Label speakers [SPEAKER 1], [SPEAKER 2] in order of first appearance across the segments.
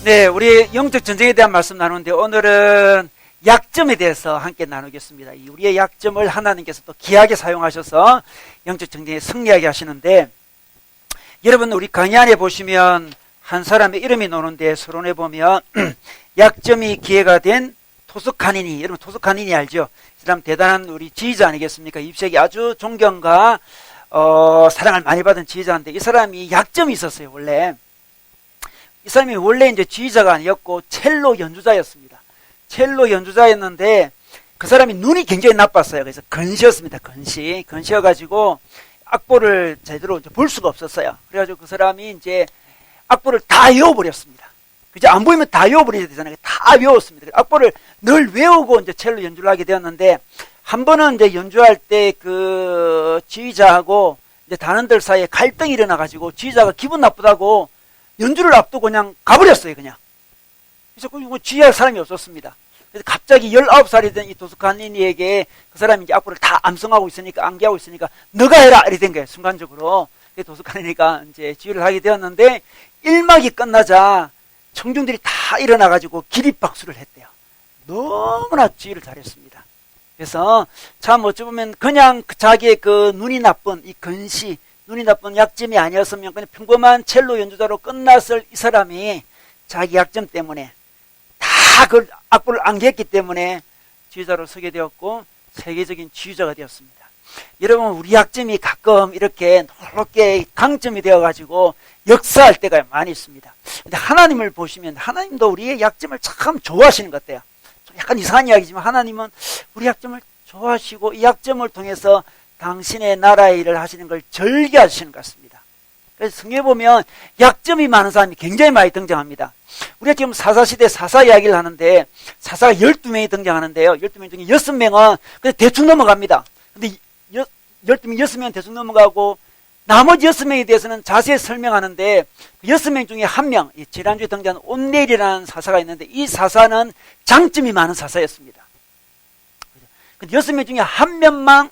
[SPEAKER 1] 네, 우리 영적 전쟁에 대한 말씀 나누는데 오늘은 약점에 대해서 함께 나누겠습니다. 우리의 약점을 하나님께서 또 귀하게 사용하셔서 영적 전쟁에 승리하게 하시는데, 여러분 우리 강의 안에 보시면 한 사람의 이름이 나오는데 서론에 보면 약점이 기회가 된 토스카니니, 여러분 토스카니니 알죠? 이 사람 대단한 우리 지휘자 아니겠습니까? 입시에게 아주 존경과 사랑을 많이 받은 지휘자인데, 이 사람이 약점이 있었어요. 원래 이 사람이 원래 이제 지휘자가 아니었고 첼로 연주자였습니다. 첼로 연주자였는데 그 사람이 눈이 굉장히 나빴어요. 그래서 건시였습니다. 건시여가지고 악보를 제대로 이제 볼 수가 없었어요. 그래가지고 그 사람이 이제 악보를 다 외워버렸습니다. 그죠? 안 보이면 다 외워버려야 되잖아요. 다 외웠습니다. 악보를 늘 외우고 이제 첼로 연주를 하게 되었는데, 한 번은 이제 연주할 때 그 지휘자하고 이제 단원들 사이에 갈등이 일어나가지고 지휘자가 기분 나쁘다고 연주를 앞두고 그냥 가버렸어요. 그냥. 그래서 뭐 지휘할 사람이 없었습니다. 그래서 갑자기 19살이 된 이 토스카니니에게 그 사람이 이제 악보를 다 암송하고 있으니까, 암기하고 있으니까 너가 해라 이렇게 된 거예요. 순간적으로. 그래서 토스카니니가 이제 지휘를 하게 되었는데, 1막이 끝나자 청중들이 다 일어나가지고 기립박수를 했대요. 너무나 지휘를 잘했습니다. 그래서 참 어찌 보면 그냥 자기의 그 눈이 나쁜 이 근시, 눈이 나쁜 약점이 아니었으면 그냥 평범한 첼로 연주자로 끝났을 이 사람이 자기 약점 때문에 다 그 악보를 암기했기 때문에 지휘자로 서게 되었고 세계적인 지휘자가 되었습니다. 여러분 우리 약점이 가끔 이렇게 놀랍게 강점이 되어가지고 역사할 때가 많이 있습니다. 근데 하나님을 보시면 하나님도 우리의 약점을 참 좋아하시는 것 같아요. 좀 약간 이상한 이야기지만 하나님은 우리 약점을 좋아하시고 이 약점을 통해서 당신의 나라의 일을 하시는 걸 즐겨하시는 것 같습니다. 그래서 성경에 보면 약점이 많은 사람이 굉장히 많이 등장합니다. 우리가 지금 사사시대 사사 이야기를 하는데 사사가 12명이 등장하는데요. 12명 중에 6명은 그냥 대충 넘어갑니다. 근데 12명, 6명은 대충 넘어가고 나머지 6명에 대해서는 자세히 설명하는데 그 6명 중에 한 명, 지난주에 등장한 온넬이라는 사사가 있는데 이 사사는 장점이 많은 사사였습니다. 근데 6명 중에 한 명만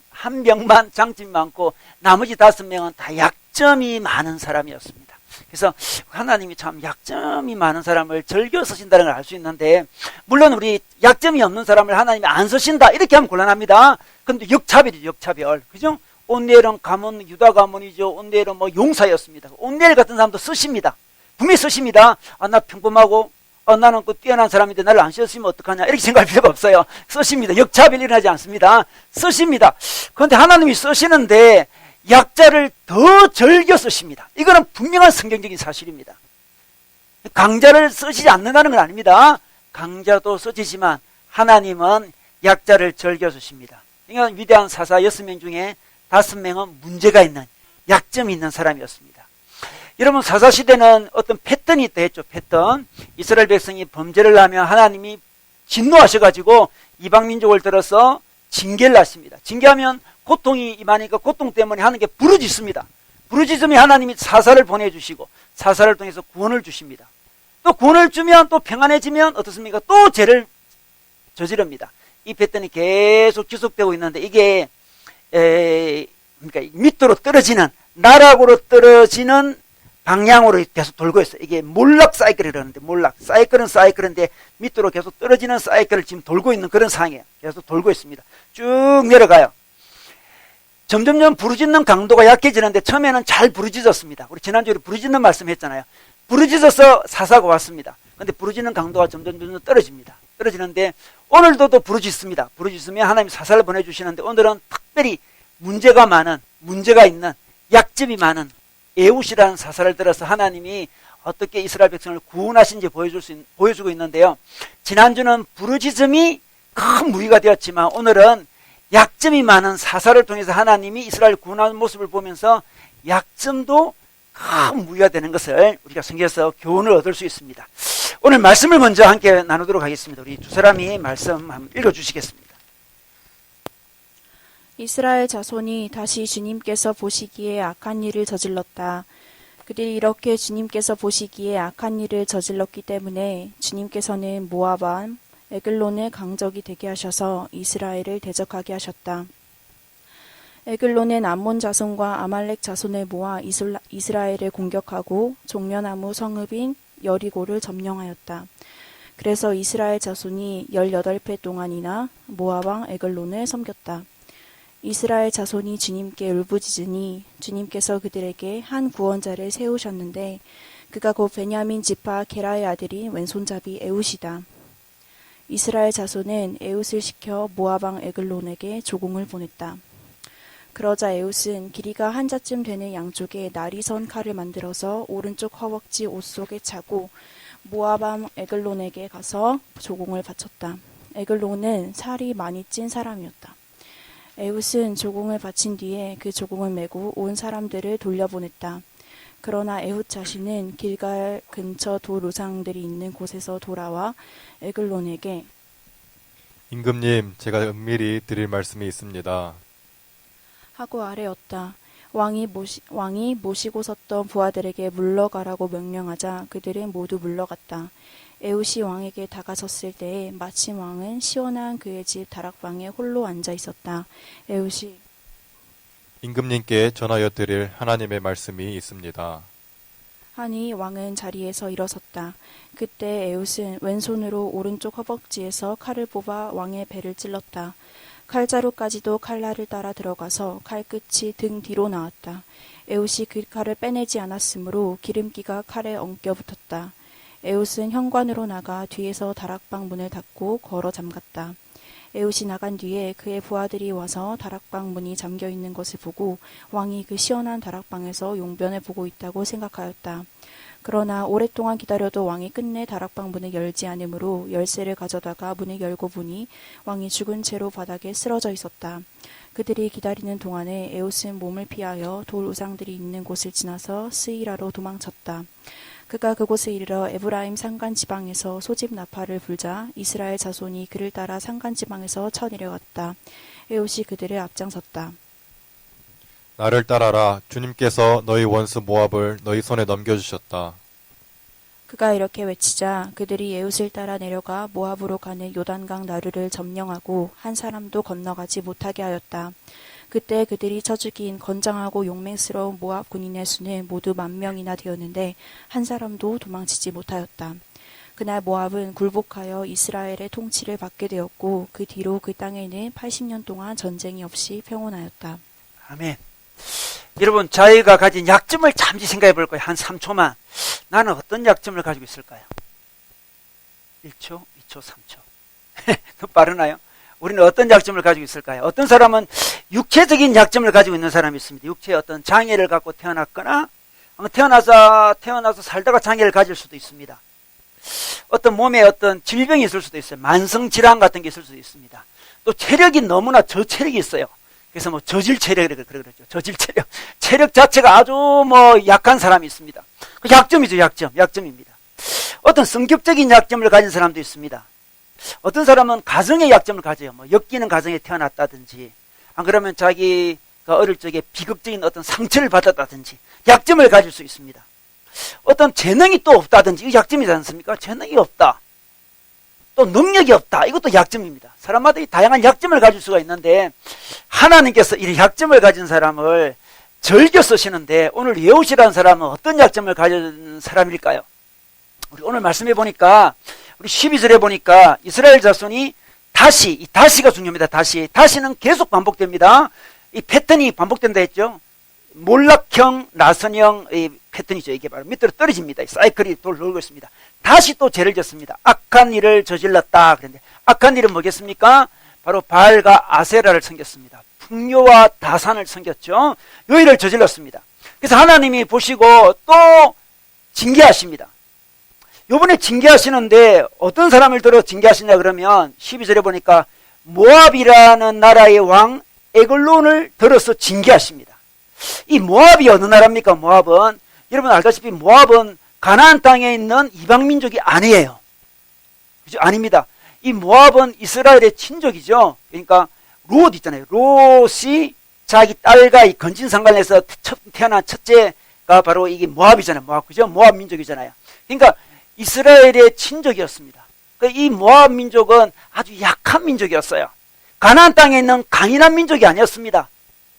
[SPEAKER 1] 장점이 많고 나머지 5명은 다 약점이 많은 사람이었습니다. 그래서 하나님이 참 약점이 많은 사람을 즐겨 쓰신다는 걸 알 수 있는데, 물론 우리 약점이 없는 사람을 하나님이 안 쓰신다 이렇게 하면 곤란합니다. 근데 역차별이죠. 역차별. 그죠? 온넬은 가문, 유다 가문이죠. 온넬은 뭐 용사였습니다. 온넬 같은 사람도 쓰십니다. 분명히 쓰십니다. 아, 나 평범하고 나는 그 뛰어난 사람인데 나를 안 쓰시면 어떡하냐 이렇게 생각할 필요가 없어요. 쓰십니다. 역차별이 일어나지 않습니다. 쓰십니다. 그런데 하나님이 쓰시는데 약자를 더 즐겨 쓰십니다. 이거는 분명한 성경적인 사실입니다. 강자를 쓰시지 않는다는 건 아닙니다. 강자도 쓰시지만 하나님은 약자를 즐겨 쓰십니다. 그러니까 위대한 사사 6명 중에 5명은 문제가 있는, 약점이 있는 사람이었습니다. 여러분 사사시대는 어떤 패턴이 있다 했죠. 패턴. 이스라엘 백성이 범죄를 하면 하나님이 진노하셔가지고 이방민족을 들어서 징계를 하십니다. 징계하면 고통이 임하니까 고통 때문에 하는 게 부르짖습니다. 부르짖으면 하나님이 사사를 보내주시고 사사를 통해서 구원을 주십니다. 또 구원을 주면 또 평안해지면 어떻습니까? 또 죄를 저지릅니다. 이 패턴이 계속 지속되고 있는데 이게 그러니까 밑으로 떨어지는, 나락으로 떨어지는 방향으로 계속 돌고 있어요. 이게 몰락 사이클이라는데, 몰락 사이클인데 밑으로 계속 떨어지는 사이클을 지금 돌고 있는 그런 상황이에요. 계속 돌고 있습니다. 쭉 내려가요. 점점점 부르짖는 강도가 약해지는데 처음에는 잘 부르짖었습니다. 우리 지난주에 부르짖는 말씀 했잖아요. 부르짖어서 사사가 왔습니다. 근데 부르짖는 강도가 점점 떨어집니다. 떨어지는데 오늘도 또 부르짖습니다. 부르짖으면 하나님이 사사를 보내주시는데 오늘은 특별히 문제가 있는, 약점이 많은 에웃이라는 사사를 들어서 하나님이 어떻게 이스라엘 백성을 구원하신지 보여주고 있는데요. 지난주는 부르짖음이 큰 무기가 되었지만 오늘은 약점이 많은 사사를 통해서 하나님이 이스라엘 구원하는 모습을 보면서 약점도 큰 무기가 되는 것을 우리가 성경에서 교훈을 얻을 수 있습니다. 오늘 말씀을 먼저 함께 나누도록 하겠습니다. 우리 두 사람이 말씀 한번 읽어주시겠습니다.
[SPEAKER 2] 이스라엘 자손이 다시 주님께서 보시기에 악한 일을 저질렀다. 그들이 이렇게 주님께서 보시기에 악한 일을 저질렀기 때문에 주님께서는 모압 왕 에글론을 강적이 되게 하셔서 이스라엘을 대적하게 하셨다. 에글론은 암몬 자손과 아말렉 자손을 모아 이스라엘을 공격하고 종려나무 성읍인 여리고를 점령하였다. 그래서 이스라엘 자손이 18회 동안이나 모압 왕 에글론을 섬겼다. 이스라엘 자손이 주님께 울부짖으니 주님께서 그들에게 한 구원자를 세우셨는데 그가 곧 베냐민 지파 게라의 아들인 왼손잡이 에웃이다. 이스라엘 자손은 에웃을 시켜 모압 왕 에글론에게 조공을 보냈다. 그러자 에웃은 길이가 한 자쯤 되는 양쪽에 날이 선 칼을 만들어서 오른쪽 허벅지 옷 속에 차고 모압 왕 에글론에게 가서 조공을 바쳤다. 에글론은 살이 많이 찐 사람이었다. 에웃은 조공을 바친 뒤에 그 조공을 메고 온 사람들을 돌려보냈다. 그러나 에웃 자신은 길갈 근처 돌 우상들이 있는 곳에서 돌아와 에글론에게
[SPEAKER 3] 임금님, 제가 은밀히 드릴 말씀이 있습니다.
[SPEAKER 2] 하고 아뢰었다. 왕이 모시고 섰던 부하들에게 물러가라고 명령하자 그들은 모두 물러갔다. 에웃이 왕에게 다가섰을 때에 마침 왕은 시원한 그의 집 다락방에 홀로 앉아 있었다. 에웃이
[SPEAKER 3] 임금님께 전하여 드릴 하나님의 말씀이 있습니다.
[SPEAKER 2] 하니 왕은 자리에서 일어섰다. 그때 에웃은 왼손으로 오른쪽 허벅지에서 칼을 뽑아 왕의 배를 찔렀다. 칼자루까지도 칼날을 따라 들어가서 칼끝이 등 뒤로 나왔다. 에웃이 그 칼을 빼내지 않았으므로 기름기가 칼에 엉겨 붙었다. 에웃은 현관으로 나가 뒤에서 다락방 문을 닫고 걸어 잠갔다. 에웃이 나간 뒤에 그의 부하들이 와서 다락방 문이 잠겨 있는 것을 보고 왕이 그 시원한 다락방에서 용변을 보고 있다고 생각하였다. 그러나 오랫동안 기다려도 왕이 끝내 다락방 문을 열지 않으므로 열쇠를 가져다가 문을 열고 보니 왕이 죽은 채로 바닥에 쓰러져 있었다. 그들이 기다리는 동안에 에웃은 몸을 피하여 돌 우상들이 있는 곳을 지나서 스이라로 도망쳤다. 그가 그곳에 이르러 에브라임 산간 지방에서 소집 나팔을 불자 이스라엘 자손이 그를 따라 산간 지방에서 쳐내려갔다. 에웃이 그들을 앞장섰다.
[SPEAKER 3] 나를 따라라. 주님께서 너희 원수 모압을 너희 손에 넘겨주셨다.
[SPEAKER 2] 그가 이렇게 외치자 그들이 에웃을 따라 내려가 모압으로 가는 요단강 나루를 점령하고 한 사람도 건너가지 못하게 하였다. 그때 그들이 쳐 죽인 건장하고 용맹스러운 모압 군인의 수는 모두 10,000명이나 되었는데 한 사람도 도망치지 못하였다. 그날 모압은 굴복하여 이스라엘의 통치를 받게 되었고 그 뒤로 그 땅에는 80년 동안 전쟁이 없이 평온하였다.
[SPEAKER 1] 아멘. 여러분, 저희가 가진 약점을 잠시 생각해 볼 거예요. 한 3초만. 나는 어떤 약점을 가지고 있을까요? 1초, 2초, 3초. 너무 빠르나요? 우리는 어떤 약점을 가지고 있을까요? 어떤 사람은 육체적인 약점을 가지고 있는 사람이 있습니다. 육체의 어떤 장애를 갖고 태어났거나 태어나서 살다가 장애를 가질 수도 있습니다. 어떤 몸에 어떤 질병이 있을 수도 있어요. 만성질환 같은 게 있을 수도 있습니다. 또 체력이 너무나 저체력이 있어요. 그래서 뭐 저질체력이라고 그러죠. 저질체력. 체력 자체가 아주 약한 사람이 있습니다. 그 약점이죠. 약점입니다. 어떤 성격적인 약점을 가진 사람도 있습니다. 어떤 사람은 가정의 약점을 가져요. 엮이는 가정에 태어났다든지, 안 그러면 자기가 어릴 적에 비극적인 어떤 상처를 받았다든지, 약점을 가질 수 있습니다. 어떤 재능이 또 없다든지, 이거 약점이지 않습니까? 재능이 없다. 또 능력이 없다. 이것도 약점입니다. 사람마다 이 다양한 약점을 가질 수가 있는데, 하나님께서 이 약점을 가진 사람을 즐겨 쓰시는데, 오늘 에웃이라는 사람은 어떤 약점을 가진 사람일까요? 우리 오늘 말씀해 보니까, 우리 12절에 보니까 이스라엘 자손이 이 다시가 중요합니다. 다시는 계속 반복됩니다. 이 패턴이 반복된다 했죠. 몰락형, 나선형 이 패턴이죠. 이게 바로 밑으로 떨어집니다. 이 사이클이 돌고 있습니다. 다시 또 죄를 졌습니다. 악한 일을 저질렀다. 그런데 악한 일은 뭐겠습니까? 바로 바알과 아세라를 섬겼습니다. 풍요와 다산을 섬겼죠. 이 일을 저질렀습니다. 그래서 하나님이 보시고 또 징계하십니다. 요번에 징계하시는데 어떤 사람을 들어 징계하시냐 그러면 12절에 보니까 모압이라는 나라의 왕 에글론을 들어서 징계하십니다. 이 모압이 어느 나라입니까? 모압은 여러분 알다시피 모압은 가나안 땅에 있는 이방 민족이 아니에요. 그죠? 아닙니다. 이 모압은 이스라엘의 친족이죠. 그러니까 롯 있잖아요. 롯이 자기 딸과 이 건진상간에서 태어난 첫째가 바로 이게 모압이잖아요. 모압, 그죠? 모압 민족이잖아요. 그러니까 이스라엘의 친족이었습니다. 이 모압 민족은 아주 약한 민족이었어요. 가나안 땅에 있는 강인한 민족이 아니었습니다.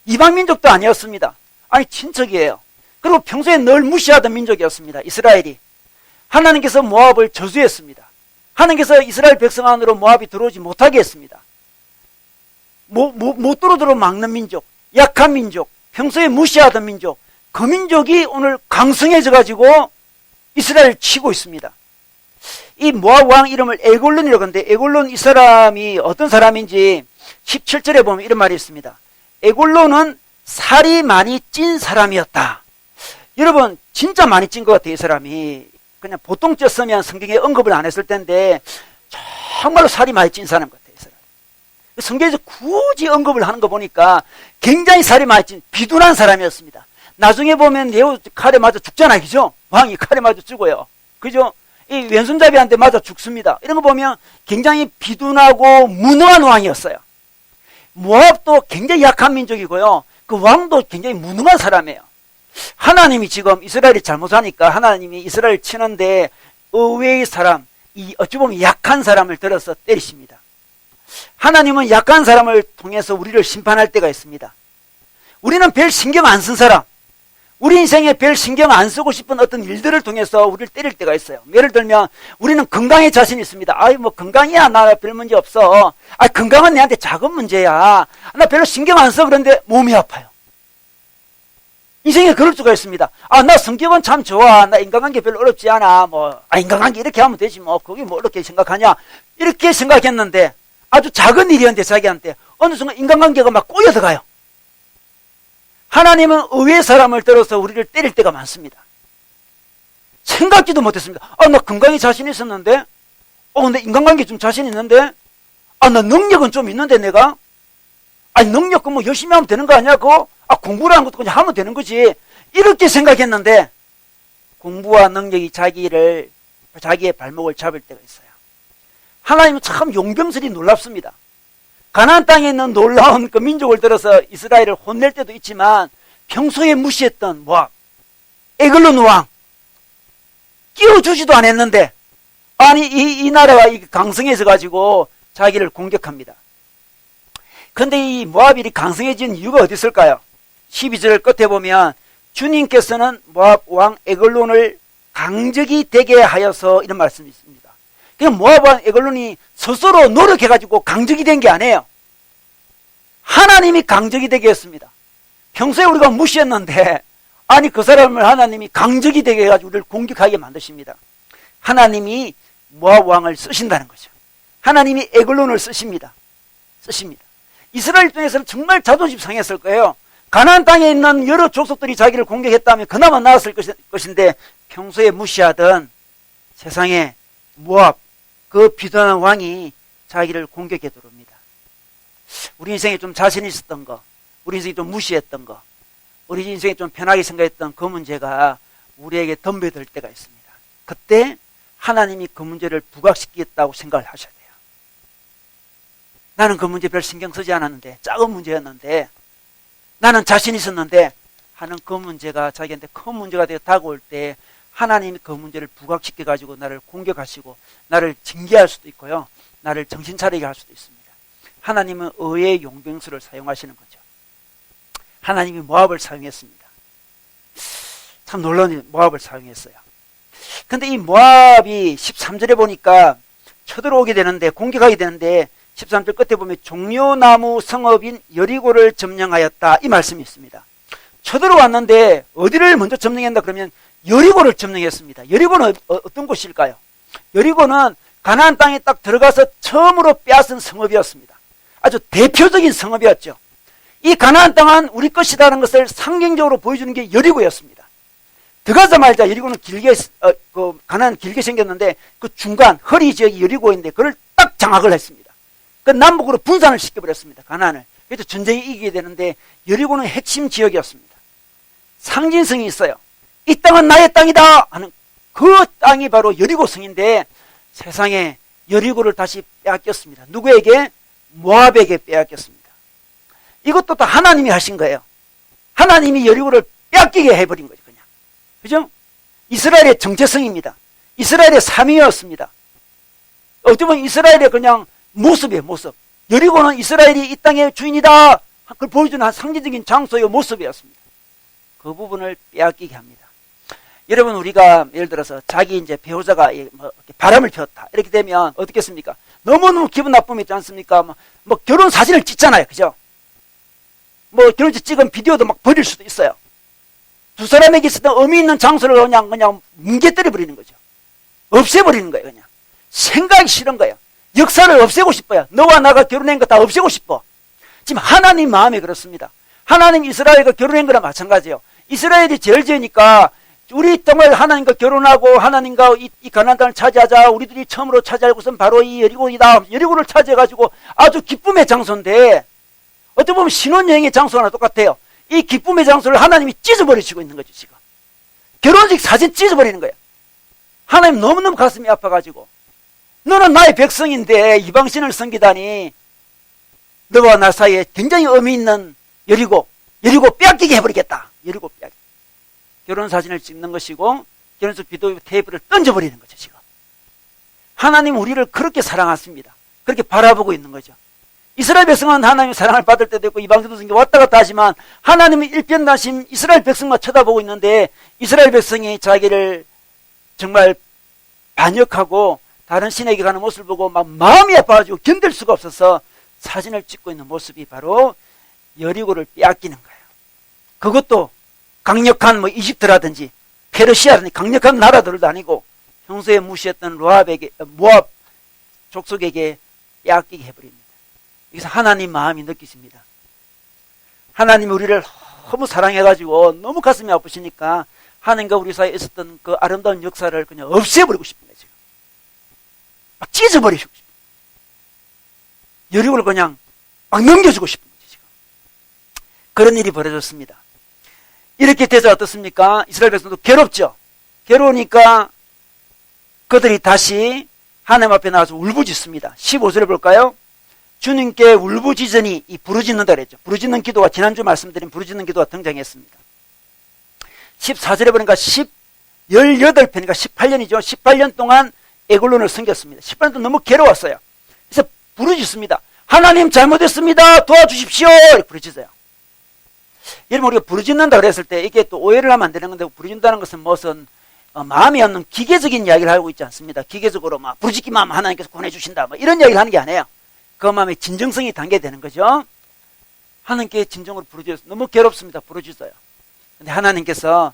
[SPEAKER 1] 이방 민족도 아니었습니다. 아니 친척이에요. 그리고 평소에 늘 무시하던 민족이었습니다. 이스라엘이. 하나님께서 모압을 저주했습니다. 하나님께서 이스라엘 백성 안으로 모압이 들어오지 못하게 했습니다. 못 들어오도록 막는 민족, 약한 민족, 평소에 무시하던 민족, 그 민족이 오늘 강성해져 가지고 이스라엘을 치고 있습니다. 이 모압 왕 이름을 에골론이라고 하는데, 에골론 이 사람이 어떤 사람인지 17절에 보면 이런 말이 있습니다. 에골론은 살이 많이 찐 사람이었다. 여러분 진짜 많이 찐 것 같아요. 이 사람이 그냥 보통 쪘으면 성경에 언급을 안 했을 텐데 정말로 살이 많이 찐 사람 같아요. 이 사람. 성경에서 굳이 언급을 하는 거 보니까 굉장히 살이 많이 찐 비둔한 사람이었습니다. 나중에 보면 네오 칼에 맞아 죽잖아요. 그죠? 왕이 칼에 맞아 죽어요. 그죠? 이 왼손잡이한테 맞아 죽습니다. 이런 거 보면 굉장히 비둔하고 무능한 왕이었어요. 모압도 굉장히 약한 민족이고요. 그 왕도 굉장히 무능한 사람이에요. 하나님이 지금 이스라엘이 잘못하니까 하나님이 이스라엘 치는데 의외의 사람, 이 어찌 보면 약한 사람을 들어서 때리십니다. 하나님은 약한 사람을 통해서 우리를 심판할 때가 있습니다. 우리는 별 신경 안 쓴 사람, 우리 인생에 별 신경 안 쓰고 싶은 어떤 일들을 통해서 우리를 때릴 때가 있어요. 예를 들면 우리는 건강에 자신 있습니다. 아이 뭐 건강이야 나 별 문제 없어. 아 건강은 내한테 작은 문제야. 나 별로 신경 안 써. 그런데 몸이 아파요. 인생에 그럴 수가 있습니다. 아 나 성격은 참 좋아. 나 인간관계 별로 어렵지 않아. 인간관계 이렇게 하면 되지 뭐. 그게 뭐 어렵게 생각하냐. 이렇게 생각했는데 아주 작은 일이었는데 자기한테 어느 순간 인간관계가 막 꼬여들어가요. 하나님은 의외의 사람을 들어서 우리를 때릴 때가 많습니다. 생각지도 못했습니다. 아, 나 건강에 자신 있었는데? 근데 인간관계 좀 자신 있는데? 아, 나 능력은 좀 있는데, 내가? 아니, 능력, 뭐 열심히 하면 되는 거 아니야, 그거? 아, 공부라는 것도 그냥 하면 되는 거지. 이렇게 생각했는데, 공부와 능력이 자기의 발목을 잡을 때가 있어요. 하나님은 참 용병설이 놀랍습니다. 가나안 땅에 있는 놀라운 그 민족을 들어서 이스라엘을 혼낼 때도 있지만 평소에 무시했던 모압, 에글론 왕 끼워주지도 않았는데 아니 이 나라가 강성해져 가지고 자기를 공격합니다. 그런데 이 모압이 강성해진 이유가 어디 있을까요? 12절 끝에 보면 주님께서는 모압 왕 에글론을 강적이 되게 하여서 이런 말씀이 있습니다. 그냥 모압 왕 에글론이 스스로 노력해가지고 강적이 된 게 아니에요. 하나님이 강적이 되게 했습니다. 평소에 우리가 무시했는데 아니 그 사람을 하나님이 강적이 되게 해가지고 우리를 공격하게 만드십니다. 하나님이 모압 왕을 쓰신다는 거죠. 하나님이 에글론을 쓰십니다. 이스라엘 중에서는 정말 자존심 상했을 거예요. 가나안 땅에 있는 여러 족속들이 자기를 공격했다면 그나마 나았을 것인데 평소에 무시하던 세상에 모압 그 비둔한 왕이 자기를 공격해 들어옵니다. 우리 인생에 좀 자신 있었던 거, 우리 인생에 좀 무시했던 거, 우리 인생에 좀 편하게 생각했던 그 문제가 우리에게 덤벼들 때가 있습니다. 그때 하나님이 그 문제를 부각시키겠다고 생각을 하셔야 돼요. 나는 그 문제 별 신경 쓰지 않았는데, 작은 문제였는데, 나는 자신 있었는데 하는 그 문제가 자기한테 큰 문제가 되어 다가올 때 하나님이 그 문제를 부각시켜가지고 나를 공격하시고 나를 징계할 수도 있고요. 나를 정신 차리게 할 수도 있습니다. 하나님은 의의 용병수를 사용하시는 거죠. 하나님이 모압을 사용했습니다. 참 놀라운 모압을 사용했어요. 근데 이 모압이 13절에 보니까 쳐들어오게 되는데 공격하게 되는데 13절 끝에 보면 종려나무 성읍인 여리고를 점령하였다 이 말씀이 있습니다. 쳐들어왔는데 어디를 먼저 점령했나 그러면 여리고를 점령했습니다. 여리고는 어떤 곳일까요? 여리고는 가나안 땅에 딱 들어가서 처음으로 빼앗은 성읍이었습니다. 아주 대표적인 성읍이었죠. 이 가나안 땅은 우리 것이라는 것을 상징적으로 보여주는 게 여리고였습니다. 들어가자마자 여리고는 가나안 길게 생겼는데 그 중간 허리 지역이 여리고인데 그걸 딱 장악을 했습니다. 그 남북으로 분산을 시켜버렸습니다. 가나안을. 그래서 전쟁이 이기게 되는데 여리고는 핵심 지역이었습니다. 상징성이 있어요. 이 땅은 나의 땅이다 하는 그 땅이 바로 여리고 성인데 세상에 여리고를 다시 빼앗겼습니다. 누구에게? 모압에게 빼앗겼습니다. 이것도 다 하나님이 하신 거예요. 하나님이 여리고를 빼앗기게 해버린 거죠. 그냥. 그죠? 이스라엘의 정체성입니다. 이스라엘의 삶이었습니다. 어떻게 보면 이스라엘의 그냥 모습이에요. 모습. 여리고는 이스라엘이 이 땅의 주인이다 그걸 보여주는 한 상징적인 장소의 모습이었습니다. 그 부분을 빼앗기게 합니다. 여러분, 우리가 예를 들어서 자기 이제 배우자가 뭐 이렇게 바람을 피웠다. 이렇게 되면 어떻겠습니까? 너무너무 기분 나쁨이 있지 않습니까? 뭐 결혼 사진을 찍잖아요. 그죠? 뭐 결혼식 찍은 비디오도 막 버릴 수도 있어요. 두 사람에게 있었던 의미 있는 장소를 그냥 뭉개뜨려 버리는 거죠. 없애버리는 거예요. 그냥 생각이 싫은 거예요. 역사를 없애고 싶어요. 너와 나가 결혼한 거 다 없애고 싶어. 지금 하나님 마음이 그렇습니다. 하나님 이스라엘과 결혼한 거랑 마찬가지예요. 이스라엘이 죄를 지으니까 우리 정말 하나님과 결혼하고 하나님과 이 가나안 땅을 차지하자. 우리들이 처음으로 차지할 곳은 바로 이 여리고이다. 여리고를 차지해가지고 아주 기쁨의 장소인데 어떻게 보면 신혼여행의 장소나 똑같아요. 이 기쁨의 장소를 하나님이 찢어버리시고 있는 거죠. 지금 결혼식 사진 찢어버리는 거예요. 하나님 너무너무 가슴이 아파가지고 너는 나의 백성인데 이방신을 섬기다니 너와 나 사이에 굉장히 의미 있는 여리고 빼앗기게 해버리겠다. 여리고 빼앗기. 결혼 사진을 찍는 것이고 결혼식 비디오 테이프를 던져버리는 거죠. 지금 하나님 우리를 그렇게 사랑하십니다. 그렇게 바라보고 있는 거죠. 이스라엘 백성은 하나님의 사랑을 받을 때도 있고 이방신도 섬기고 왔다 갔다 하지만 하나님은 일편단심 이스라엘 백성만 쳐다보고 있는데 이스라엘 백성이 자기를 정말 반역하고 다른 신에게 가는 모습을 보고 막 마음이 아파가지고 견딜 수가 없어서 사진을 찍고 있는 모습이 바로 여리고를 빼앗기는 거예요. 그것도 강력한 뭐 이집트라든지 페르시아라든지 강력한 나라들도 아니고 평소에 무시했던 모압 족속에게 빼앗기게 해버립니다. 여기서 하나님 마음이 느끼십니다. 하나님이 우리를 너무 사랑해가지고 너무 가슴이 아프시니까 하나님과 우리 사이에 있었던 그 아름다운 역사를 그냥 없애버리고 싶은 거예요. 지금 막 찢어버리고 싶어요. 여리고를 그냥 막 넘겨주고 싶은 거죠. 지금 그런 일이 벌어졌습니다. 이렇게 돼서 어떻습니까? 이스라엘 백성도 괴롭죠. 괴로우니까 그들이 다시 하나님 앞에 나와서 울부짖습니다. 15절에 볼까요? 주님께 울부짖으니 이 부르짖는다 그랬죠. 부르짖는 기도가 지난주 말씀드린 부르짖는 기도가 등장했습니다. 14절에 보니까 18편이니까 18년이죠. 18년 동안 에글론을 섬겼습니다. 18년 동안 너무 괴로웠어요. 그래서 부르짖습니다. 하나님 잘못했습니다. 도와주십시오. 이렇게 부르짖어요. 여러분 우리가 부르짖는다 그랬을 때 이게 또 오해를 하면 안 되는 건데 부르짖는다는 것은 무슨 마음이 없는 기계적인 이야기를 하고 있지 않습니다. 기계적으로 막 부르짖기만 하면 하나님께서 구원해주신다 뭐 이런 이야기를 하는 게 아니에요. 그 마음에 진정성이 담겨되는 거죠. 하나님께 진정으로 부르짖어서 너무 괴롭습니다. 부르짖어요. 근데 하나님께서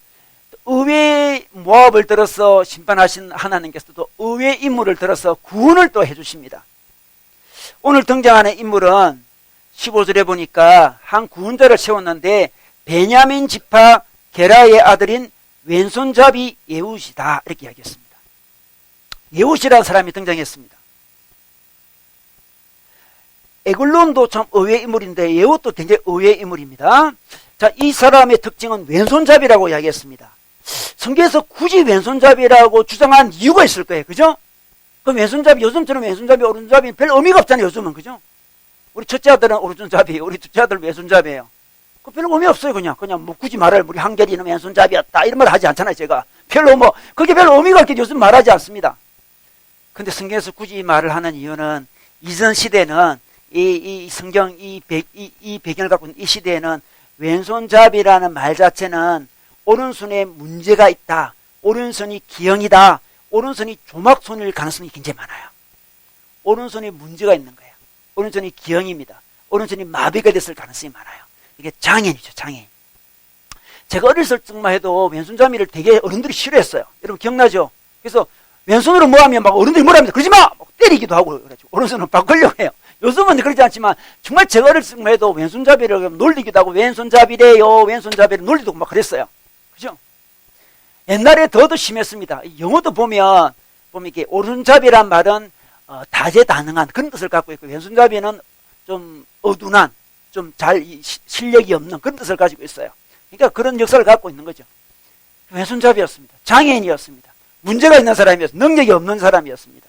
[SPEAKER 1] 의외의 모압을 들어서 심판하신 하나님께서 또 의외의 인물을 들어서 구원을 또 해주십니다. 오늘 등장하는 인물은 15절에 보니까 한 구원자를 세웠는데 베냐민 지파 게라의 아들인 왼손잡이 예웃이다 이렇게 이야기했습니다. 예웃이라는 사람이 등장했습니다. 에글론도 참 의외의 인물인데 예웃도 굉장히 의외의 인물입니다. 자, 이 사람의 특징은 왼손잡이라고 이야기했습니다. 성경에서 굳이 왼손잡이라고 주장한 이유가 있을 거예요. 그죠? 그럼 왼손잡이, 요즘처럼 왼손잡이, 오른손잡이 별 의미가 없잖아요. 요즘은. 그죠? 우리 첫째 아들은 오른손잡이에요. 우리 둘째 아들은 왼손잡이에요. 그 별로 의미 없어요. 그냥 뭐 굳이 말할 우리 한결이는 왼손잡이였다 이런 말 하지 않잖아요. 제가 별로 뭐 그게 별로 의미가 없게 요즘 말하지 않습니다. 근데 성경에서 굳이 이 말을 하는 이유는 이전 시대는 이 성경 이 배경을 갖고 있는 이 시대에는 왼손잡이라는 말 자체는 오른손에 문제가 있다. 오른손이 기형이다. 오른손이 조막손일 가능성이 굉장히 많아요. 오른손에 문제가 있는 거예요. 오른손이 기형입니다. 오른손이 마비가 됐을 가능성이 많아요. 이게 장애인이죠. 장애인. 제가 어렸을 적만 해도 왼손잡이를 되게 어른들이 싫어했어요. 여러분 기억나죠? 그래서 왼손으로 뭐 하면 막 어른들이 뭐라 합니다. 그러지 마! 막 때리기도 하고 그래가지고 오른손으로 바꾸려고 해요. 요즘은 그러지 않지만 정말 제가 어렸을 적만 해도 왼손잡이를 놀리기도 하고 왼손잡이래요. 왼손잡이를 놀리도 하고 막 그랬어요. 그죠? 옛날에 더 심했습니다. 영어도 보면 이게 오른손잡이란 말은 다재다능한 그런 뜻을 갖고 있고 왼손잡이는 좀 어둔한 좀 잘 실력이 없는 그런 뜻을 가지고 있어요. 그러니까 그런 역사를 갖고 있는 거죠. 왼손잡이였습니다. 장애인이었습니다. 문제가 있는 사람이었습니다. 능력이 없는 사람이었습니다.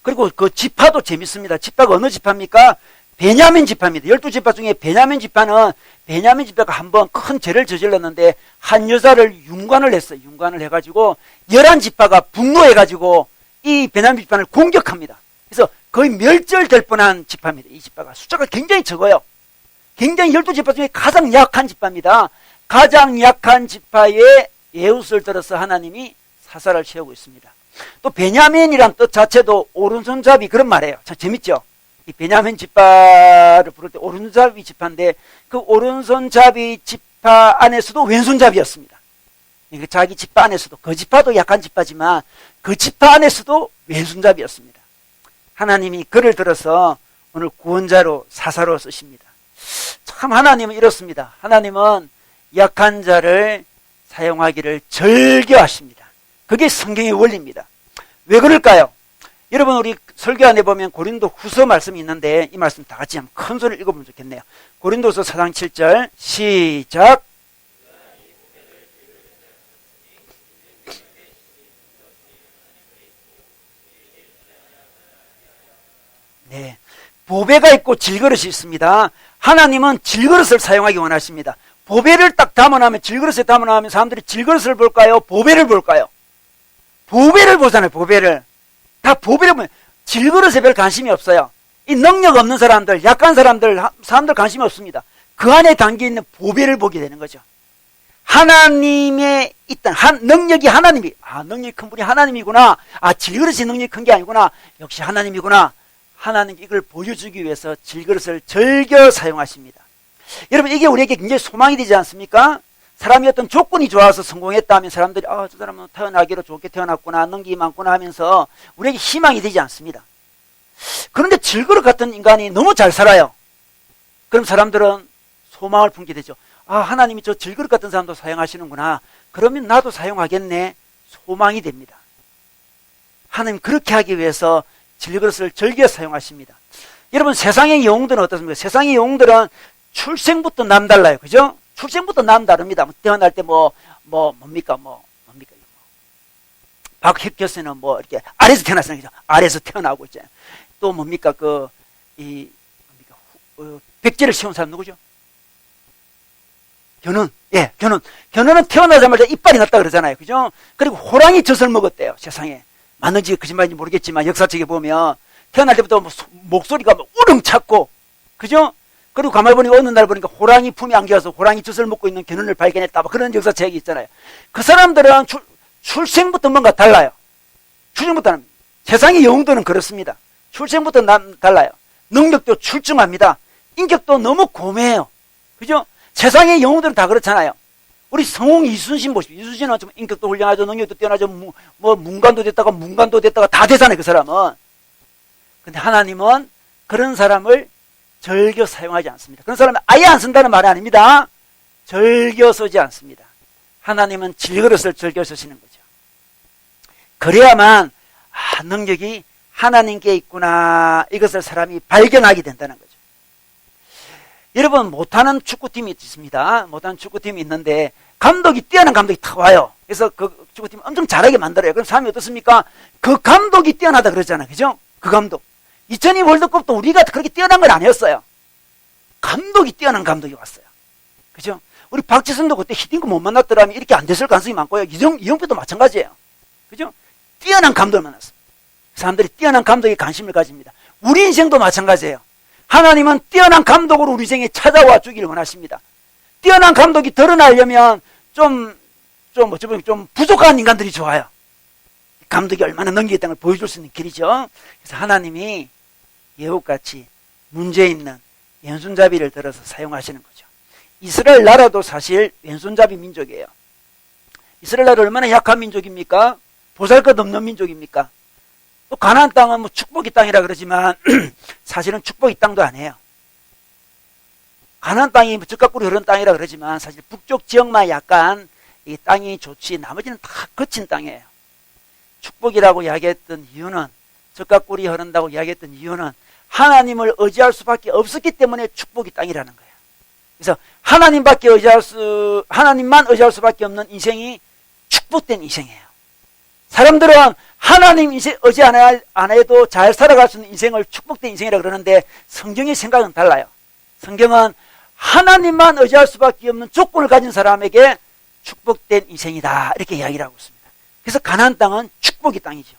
[SPEAKER 1] 그리고 그 지파도 재밌습니다. 지파가 어느 지파입니까? 베냐민 지파입니다. 12지파 중에 베냐민 지파는 베냐민 지파가 한번 큰 죄를 저질렀는데 한 여자를 융관을 했어요. 융관을 해가지고 11지파가 분노해가지고 이 베냐민 지파를 공격합니다. 그래서 거의 멸절될 뻔한 지파입니다. 이 지파가 숫자가 굉장히 적어요. 굉장히 12지파 중에 가장 약한 지파입니다. 가장 약한 지파의 예웃을 들어서 하나님이 사사를 채우고 있습니다. 또 베냐민이란 뜻 자체도 오른손잡이 그런 말이에요. 참 재밌죠? 이 베냐민 지파를 부를 때 오른손잡이 지파인데 그 오른손잡이 지파 안에서도 왼손잡이였습니다. 그러니까 자기 지파 안에서도 그 지파도 약한 지파지만 그 지파 안에서도 왼손잡이였습니다. 하나님이 그를 들어서 오늘 구원자로 사사로 쓰십니다. 참 하나님은 이렇습니다. 하나님은 약한 자를 사용하기를 즐겨하십니다. 그게 성경의 원리입니다. 왜 그럴까요? 여러분 우리 설교 안에 보면 고린도 후서 말씀이 있는데 이 말씀 다 같이 한번 큰 소리를 읽어보면 좋겠네요. 고린도서 4장 7절 시작. 네, 보배가 있고 질그릇이 있습니다. 하나님은 질그릇을 사용하기 원하십니다. 보배를 딱 담아놓으면 질그릇에 담아놓으면 사람들이 질그릇을 볼까요? 보배를 볼까요? 보배를 보잖아요. 보배를 다 보배를 보면 질그릇에 별 관심이 없어요. 이 능력 없는 사람들, 약한 사람들 관심이 없습니다. 그 안에 담겨있는 보배를 보게 되는 거죠. 하나님의 있던 능력이 능력이 큰 분이 하나님이구나. 질그릇이 능력이 큰 게 아니구나. 역시 하나님이구나. 하나님 이걸 보여주기 위해서 질그릇을 즐겨 사용하십니다. 여러분 이게 우리에게 굉장히 소망이 되지 않습니까? 사람이 어떤 조건이 좋아서 성공했다 하면 사람들이 저 사람은 태어나기로 좋게 태어났구나, 능력이 많구나 하면서 우리에게 희망이 되지 않습니다. 그런데 질그릇 같은 인간이 너무 잘 살아요. 그럼 사람들은 소망을 품게 되죠. 하나님이 저 질그릇 같은 사람도 사용하시는구나. 그러면 나도 사용하겠네. 소망이 됩니다. 하나님 그렇게 하기 위해서 질그릇을 즐겨 사용하십니다. 여러분 세상의 영웅들은 어떻습니까? 세상의 영웅들은 출생부터 남달라요. 그죠? 출생부터 남다릅니다. 태어날 때 뭡니까? 박혁 교수는 이렇게 아래에서 태어났어요. 그죠? 아래에서 태어나고 있잖아요. 또 뭡니까? 백제를 씌운 사람 누구죠? 견훤. 예, 견훤. 견훤은 태어나자마자 이빨이 났다 그러잖아요. 그죠? 그리고 호랑이 젖을 먹었대요. 세상에. 맞는지 거짓말인지 모르겠지만 역사책에 보면 태어날 때부터 목소리가 우렁 찼고, 그죠? 그리고 가만히 보니까 어느 날 보니까 호랑이 품에 안겨서 호랑이 젖을 먹고 있는 견훤을 발견했다. 그런 역사책이 있잖아요. 그 사람들은 출생부터 뭔가 달라요. 출생부터 세상의 영웅들은 그렇습니다. 출생부터 달라요. 능력도 출중합니다. 인격도 너무 고매해요. 그죠? 세상의 영웅들은 다 그렇잖아요. 우리 성웅 이순신 보십시오. 이순신은 좀 인격도 훌륭하죠. 능력도 뛰어나죠. 문관도 됐다가 다 되잖아요. 그 사람은. 근데 하나님은 그런 사람을 즐겨 사용하지 않습니다. 그런 사람은 아예 안 쓴다는 말이 아닙니다. 즐겨 쓰지 않습니다. 하나님은 질그릇을 즐겨 쓰시는 거죠. 그래야만 능력이 하나님께 있구나 이것을 사람이 발견하게 된다는 거죠. 여러분 못하는 축구팀이 있습니다. 못하는 축구팀이 있는데 뛰어난 감독이 탁 와요. 그래서 그 축구팀 엄청 잘하게 만들어요. 그럼 사람이 어떻습니까? 그 감독이 뛰어나다 그러잖아요. 그죠? 그 감독. 2002 월드컵도 우리가 그렇게 뛰어난 건 아니었어요. 감독이 뛰어난 감독이 왔어요. 그죠? 우리 박지성도 그때 히딩크 못 만났더라면 이렇게 안 됐을 가능성이 많고요. 이영표도 마찬가지예요. 그죠? 뛰어난 감독을 만났어요. 사람들이 뛰어난 감독에 관심을 가집니다. 우리 인생도 마찬가지예요. 하나님은 뛰어난 감독으로 우리 인생에 찾아와 주기를 원하십니다. 뛰어난 감독이 드러나려면 좀 부족한 인간들이 좋아요. 감독이 얼마나 능력이 있다는 걸 보여줄 수 있는 길이죠. 그래서 하나님이 예후같이 문제 있는 왼손잡이를 들어서 사용하시는 거죠. 이스라엘 나라도 사실 왼손잡이 민족이에요. 이스라엘 나라 얼마나 약한 민족입니까? 보잘것없는 민족입니까? 또 가나안 땅은 축복의 땅이라 그러지만 사실은 축복의 땅도 아니에요. 가나안 땅이 젖과 꿀이 흐르는 땅이라 그러지만 사실 북쪽 지역만 약간 이 땅이 좋지 나머지는 다 거친 땅이에요. 축복이라고 이야기했던 이유는 젖과 꿀이 흐른다고 이야기했던 이유는 하나님을 의지할 수밖에 없었기 때문에 축복의 땅이라는 거예요. 그래서 하나님만 의지할 수밖에 없는 인생이 축복된 인생이에요. 사람들은 하나님 의지 안 해도 잘 살아갈 수 있는 인생을 축복된 인생이라고 그러는데 성경의 생각은 달라요. 성경은 하나님만 의지할 수밖에 없는 조건을 가진 사람에게 축복된 인생이다 이렇게 이야기를 하고 있습니다. 그래서 가나안 땅은 축복의 땅이죠.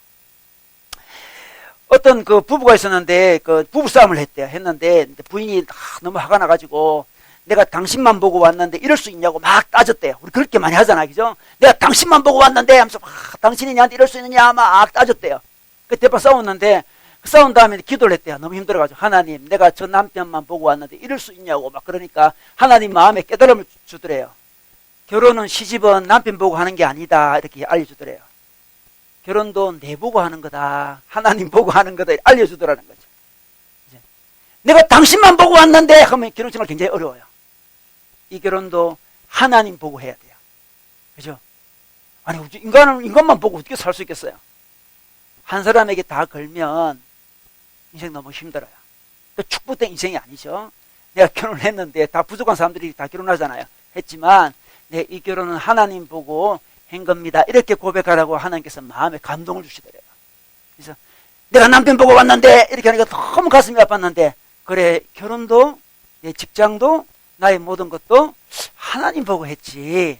[SPEAKER 1] 어떤 그 부부가 있었는데 그 부부 싸움을 했는데 부인이 너무 화가 나가지고 내가 당신만 보고 왔는데 이럴 수 있냐고 막 따졌대요. 우리 그렇게 많이 하잖아, 그죠? 내가 당신만 보고 왔는데 하면서 막 당신이 나한테 이럴 수 있느냐 막 따졌대요. 그 대파 싸웠는데 싸운 다음에 기도를 했대요. 너무 힘들어가지고 하나님, 내가 저 남편만 보고 왔는데 이럴 수 있냐고 막 그러니까 하나님 마음에 깨달음을 주더래요. 결혼은 시집은 남편 보고 하는 게 아니다 이렇게 알려주더래요. 결혼도 내 보고 하는 거다, 하나님 보고 하는 거다 알려주더라는 거죠. 이제 내가 당신만 보고 왔는데 하면 결혼생활 굉장히 어려워요. 이 결혼도 하나님 보고 해야 돼요. 그죠? 아니 인간만 보고 어떻게 살 수 있겠어요? 한 사람에게 다 걸면 인생 너무 힘들어요. 축복된 인생이 아니죠. 내가 결혼을 했는데 다 부족한 사람들이 다 결혼하잖아요. 했지만 이 결혼은 하나님 보고 한 겁니다. 이렇게 고백하라고 하나님께서 마음에 감동을 주시더래요. 그래서 내가 남편 보고 왔는데 이렇게 하니까 너무 가슴이 아팠는데, 그래, 결혼도 내 직장도 나의 모든 것도 하나님 보고 했지.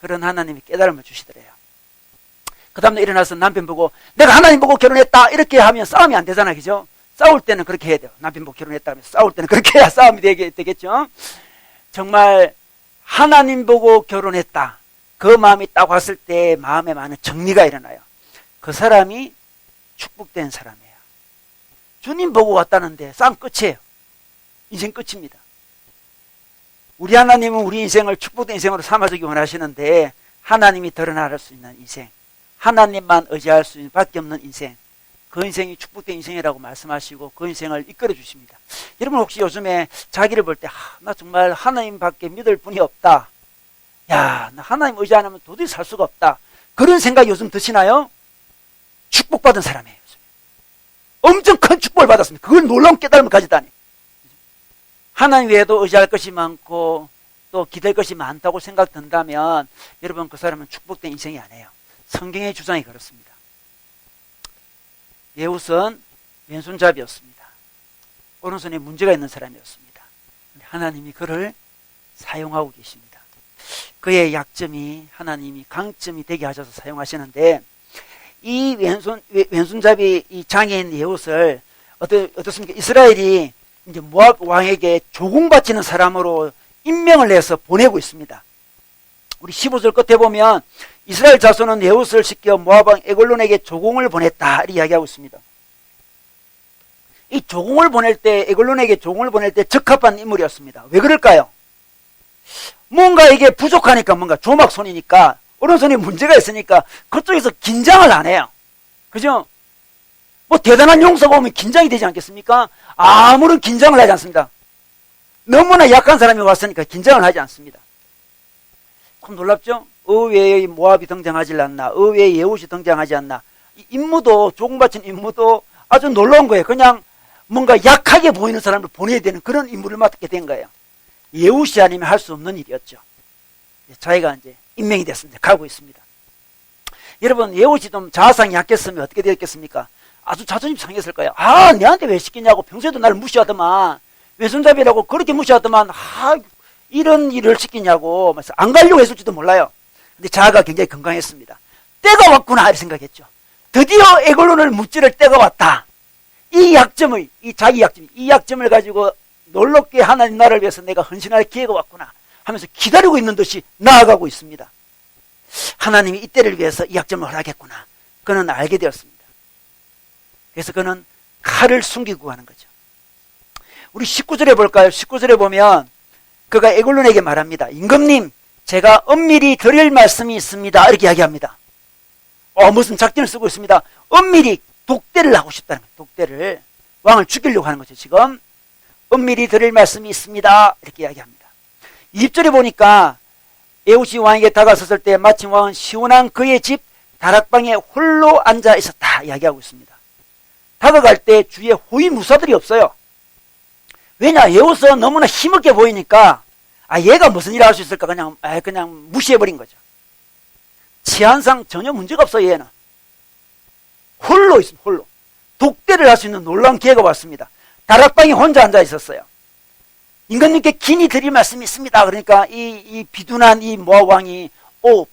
[SPEAKER 1] 그런 하나님이 깨달음을 주시더래요. 그 다음날 일어나서 남편 보고 내가 하나님 보고 결혼했다 이렇게 하면 싸움이 안 되잖아, 그죠? 싸울 때는 그렇게 해야 돼요. 남편 보고 결혼했다 하면 싸울 때는 그렇게 해야 싸움이 되겠죠. 정말 하나님 보고 결혼했다, 그 마음이 딱 왔을 때 마음에 많은 정리가 일어나요. 그 사람이 축복된 사람이에요. 주님 보고 왔다는데 싸움 끝이에요. 인생 끝입니다. 우리 하나님은 우리 인생을 축복된 인생으로 삼아주기 원하시는데, 하나님이 드러날 수 있는 인생, 하나님만 의지할 수 있는 밖에 없는 인생, 그 인생이 축복된 인생이라고 말씀하시고 그 인생을 이끌어 주십니다. 여러분 혹시 요즘에 자기를 볼 때 나 정말 하나님밖에 믿을 분이 없다, 야, 나 하나님 의지 안 하면 도저히 살 수가 없다, 그런 생각 요즘 드시나요? 축복받은 사람이에요. 엄청 큰 축복을 받았습니다. 그걸 놀라운 깨달음을 가지다니. 하나님 외에도 의지할 것이 많고 또 기댈 것이 많다고 생각된다면 여러분 그 사람은 축복된 인생이 아니에요. 성경의 주장이 그렇습니다. 예후는 왼손잡이였습니다. 오른손에 문제가 있는 사람이었습니다. 하나님이 그를 사용하고 계십니다. 그의 약점이 하나님이 강점이 되게 하셔서 사용하시는데, 이 왼손잡이 이 장애인 예후를 어떻습니까? 이스라엘이 이제 모압 왕에게 조공 바치는 사람으로 임명을 내서 보내고 있습니다. 우리 15절 끝에 보면 이스라엘 자손은 예후를 시켜 모압 왕 에글론에게 조공을 보냈다 이렇게 이야기하고 있습니다. 이 조공을 보낼 때, 에글론에게 조공을 보낼 때 적합한 인물이었습니다. 왜 그럴까요? 뭔가 이게 부족하니까, 뭔가 조막손이니까, 오른손에 문제가 있으니까 그쪽에서 긴장을 안 해요. 그죠? 뭐 대단한 용사가 오면 긴장이 되지 않겠습니까? 아무런 긴장을 하지 않습니다. 너무나 약한 사람이 왔으니까 긴장을 하지 않습니다. 참 놀랍죠? 의외의 모압이 등장하지 않나, 의외의 예후시 등장하지 않나. 이 임무도, 조공바친 임무도 아주 놀라운 거예요. 그냥 뭔가 약하게 보이는 사람을 보내야 되는 그런 임무를 맡게 된 거예요. 예후시 아니면 할 수 없는 일이었죠. 자기가 이제 임명이 됐습니다. 가고 있습니다. 여러분, 예후시 좀 자아상이 약했으면 어떻게 되었겠습니까? 아주 자존심 상했을 거예요. 아, 내한테 왜 시키냐고, 평소에도 나를 무시하더만, 왼손잡이라고 그렇게 무시하더만, 이런 일을 시키냐고, 안 가려고 했을지도 몰라요. 근데 자아가 굉장히 건강했습니다. 때가 왔구나, 이렇게 생각했죠. 드디어 에글론을 무찌를 때가 왔다. 이 약점을, 이 자기 약점, 이 약점을 가지고 놀랍게 하나님 나라를 위해서 내가 헌신할 기회가 왔구나 하면서 기다리고 있는 듯이 나아가고 있습니다. 하나님이 이때를 위해서 이 약점을 허락했구나. 그는 알게 되었습니다. 그래서 그는 칼을 숨기고 가는 거죠. 우리 19절에 볼까요? 19절에 보면 그가 에글론에게 말합니다. 임금님, 제가 엄밀히 드릴 말씀이 있습니다. 이렇게 이야기합니다. 무슨 작전을 쓰고 있습니다. 엄밀히 독대를 하고 싶다는 거예요. 독대를. 왕을 죽이려고 하는 거죠, 지금. 엄밀히 드릴 말씀이 있습니다. 이렇게 이야기합니다. 20절에 보니까 예후시 왕에게 다가섰을 때 마침 왕은 시원한 그의 집 다락방에 홀로 앉아 있었다 이야기하고 있습니다. 다가갈 때 주위에 호위무사들이 없어요. 왜냐? 예후는 너무나 힘있게 보이니까 얘가 무슨 일을 할 수 있을까 그냥 무시해버린 거죠. 치안상 전혀 문제가 없어요. 얘는 홀로 있습니다. 홀로 독대를 할 수 있는 놀라운 기회가 왔습니다. 다락방에 혼자 앉아 있었어요. 임금님께 긴히 드릴 말씀이 있습니다. 그러니까 이 비둔한 이 모압 왕이